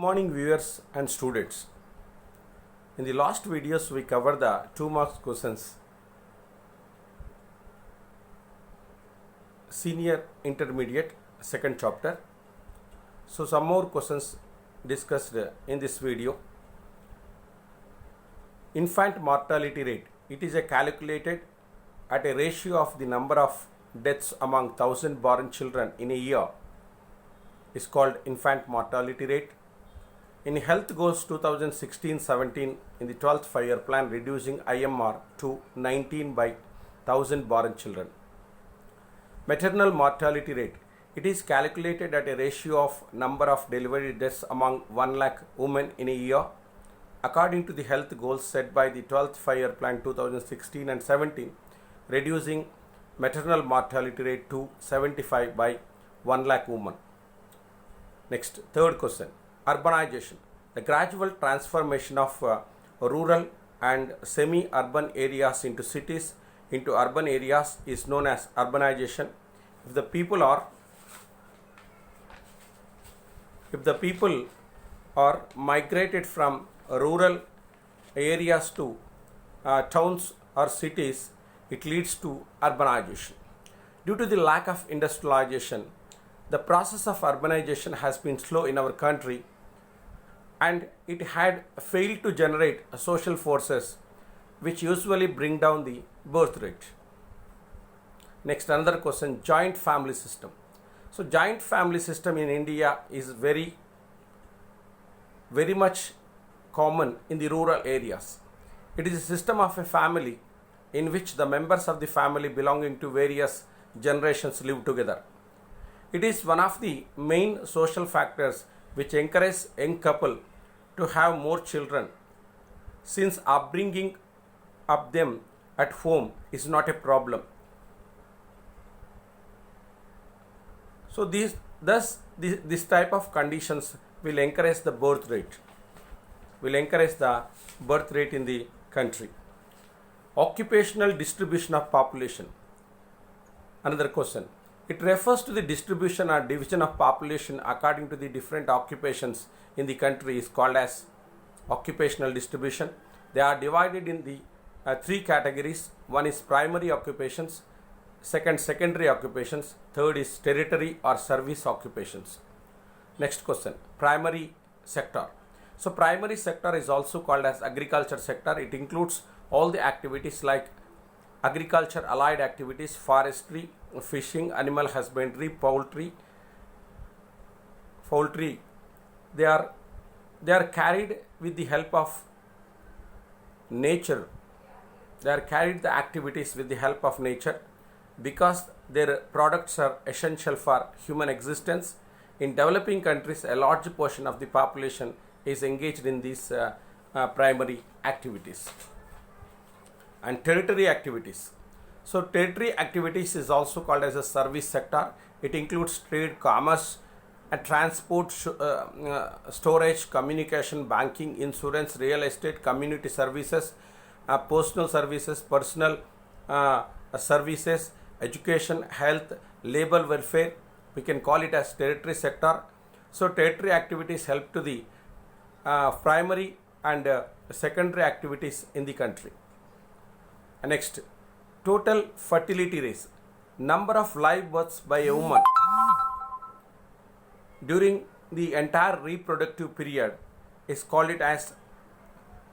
Morning viewers and students. In the last videos we covered the 2 marks questions senior intermediate second chapter. So some more questions discussed in this video. Infant mortality rate, it is calculated at a ratio of the number of deaths among 1000 born children in a year is called infant mortality rate. In Health Goals 2016-17, in the 12th 5-year plan, reducing IMR to 19 by 1000 born children. Maternal mortality rate, it is calculated at a ratio of number of delivery deaths among 1 lakh women in a year, according to the health goals set by the 12th 5-year plan 2016 and 17, reducing maternal mortality rate to 75 by 1 lakh women. Next, third question. Urbanization, the gradual transformation of rural and semi-urban areas into cities, into urban areas is known as urbanization. If the people are migrated from rural areas to towns or cities, it leads to urbanization. Due to the lack of industrialization, the process of urbanization has been slow in our country, and it had failed to generate social forces which usually bring down the birth rate. Next, another question, joint family system. So joint family system in India is very much common in the rural areas. It is a system of a family in which the members of the family belonging to various generations live together. It is one of the main social factors which encourage young couple to have more children, since upbringing of them at home is not a problem. So this type of conditions will encourage the birth rate, in the country. Occupational distribution of population. Another question. It refers to the distribution or division of population according to the different occupations in the country is called as occupational distribution. They are divided in the three categories. One is primary occupations, second secondary occupations, third is tertiary or service occupations. Next question, primary sector. So primary sector is also called as agriculture sector. It includes all the activities like agriculture allied activities, forestry, fishing, animal husbandry, poultry. They are carried with the help of nature. They are carried the activities with the help of nature because their products are essential for human existence. In developing countries, a large portion of the population is engaged in these primary activities. And tertiary activities. So tertiary activities is also called as a service sector. It includes trade, commerce, transport, storage, communication, banking, insurance, real estate, community services, personal services, personal services, education, health, labor welfare. We can call it as tertiary sector. So tertiary activities help to the primary and secondary activities in the country. Next, total fertility rate, number of live births by a woman during the entire reproductive period is called it as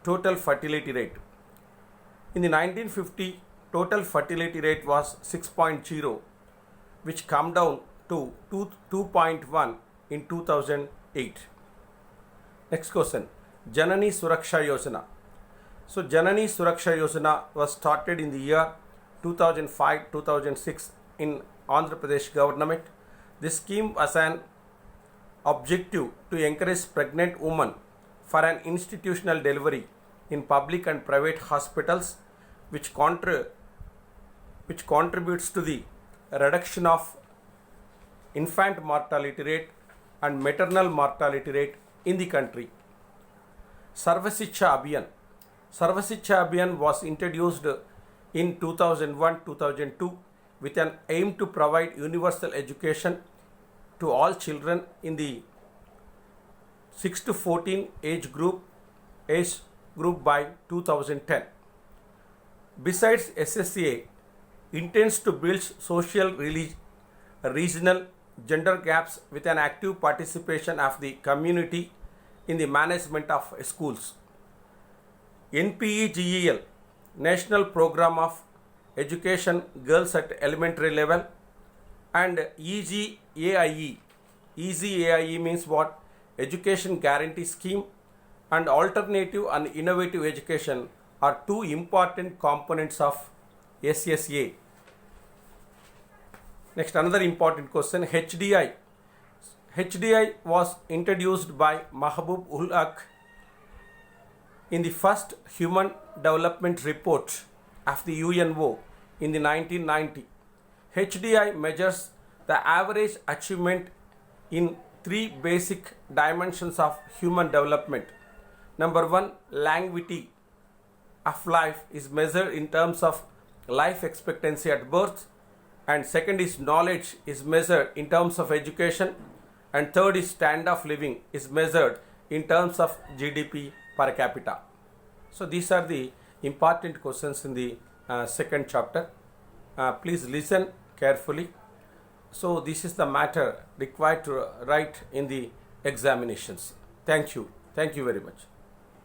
total fertility rate. In the 1950, total fertility rate was 6.0, which come down to 2.1 in 2008. Next question, Janani Suraksha Yojana. So Janani Suraksha Yojana was started in the year 2005-2006 in Andhra Pradesh government. This scheme was an objective to encourage pregnant women for an institutional delivery in public and private hospitals, which contributes to the reduction of infant mortality rate and maternal mortality rate in the country. Sarva Shiksha Abhiyan. Sarva Shiksha Abhiyan was introduced in 2001-2002 with an aim to provide universal education to all children in the 6 to 14 age group by 2010. Besides, SSA intends to build social, regional gender gaps with an active participation of the community in the management of schools. NPEGEL, National Program of Education Girls at Elementary Level, and EGAIE. EGAIE means what? Education Guarantee Scheme and Alternative and Innovative Education are two important components of SSA. Next, another important question, HDI. HDI was introduced by Mahbub ul Haq in the first Human Development Report of the UNO in the 1990. HDI measures the average achievement in three basic dimensions of human development. Number one, longevity of life is measured in terms of life expectancy at birth, and second is knowledge is measured in terms of education, and third is standard of living is measured in terms of GDP per capita. So these are the important questions in the second chapter. Please listen carefully. So this is the matter required to write in the examinations. Thank you very much.